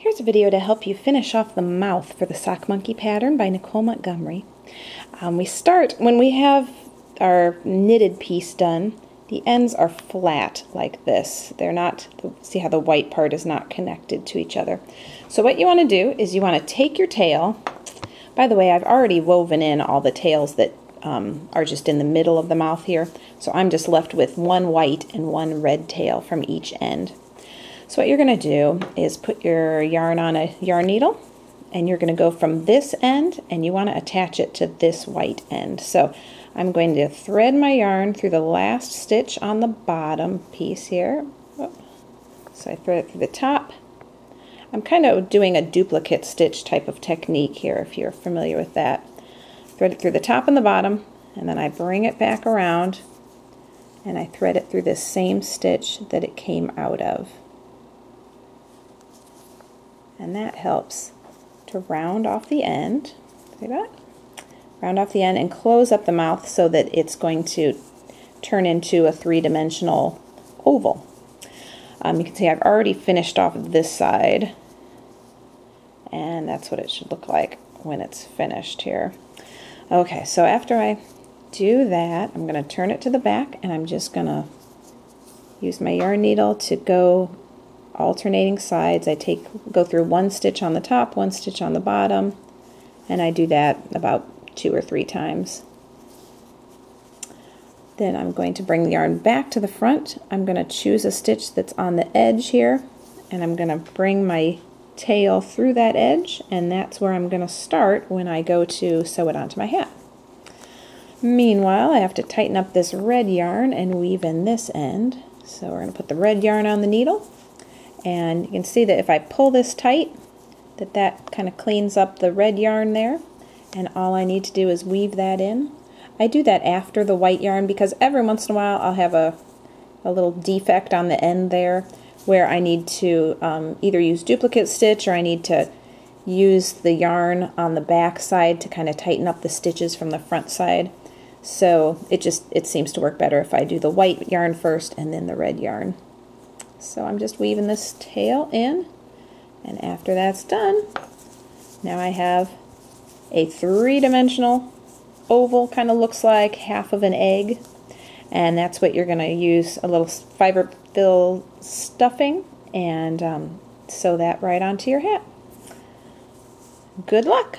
Here's a video to help you finish off the mouth for the Sock Monkey pattern by Nicole Montgomery. We start when we have our knitted piece done. The ends are flat like this. They're not, see how the white part is not connected to each other. So what you want to do is you want to take your tail. By the way, I've already woven in all the tails that are just in the middle of the mouth here. So I'm just left with one white and one red tail from each end. So what you're going to do is put your yarn on a yarn needle, and you're going to go from this end and you want to attach it to this white end. So I'm going to thread my yarn through the last stitch on the bottom piece here. So I thread it through the top. I'm kind of doing a duplicate stitch type of technique here if you're familiar with that. Thread it through the top and the bottom, and then I bring it back around and I thread it through this same stitch that it came out of. And that helps to round off the end. See that? Round off the end and close up the mouth so that it's going to turn into a three-dimensional oval. You can see I've already finished off this side, and that's what it should look like when it's finished here. Okay, so after I do that, I'm going to turn it to the back, and I'm just going to use my yarn needle to go alternating sides. I go through one stitch on the top, one stitch on the bottom, and I do that about 2 or 3 times. Then I'm going to bring the yarn back to the front. I'm going to choose a stitch that's on the edge here, and I'm going to bring my tail through that edge, and that's where I'm going to start when I go to sew it onto my hat. Meanwhile, I have to tighten up this red yarn and weave in this end. So we're going to put the red yarn on the needle. And you can see that if I pull this tight, that kind of cleans up the red yarn there. And all I need to do is weave that in. I do that after the white yarn because every once in a while I'll have a little defect on the end there where I need to either use duplicate stitch or I need to use the yarn on the back side to kind of tighten up the stitches from the front side. So it seems to work better if I do the white yarn first and then the red yarn. So I'm just weaving this tail in, and after that's done, now I have a three-dimensional oval, kind of looks like half of an egg, and that's what you're going to use a little fiber fill stuffing and sew that right onto your hat. Good luck!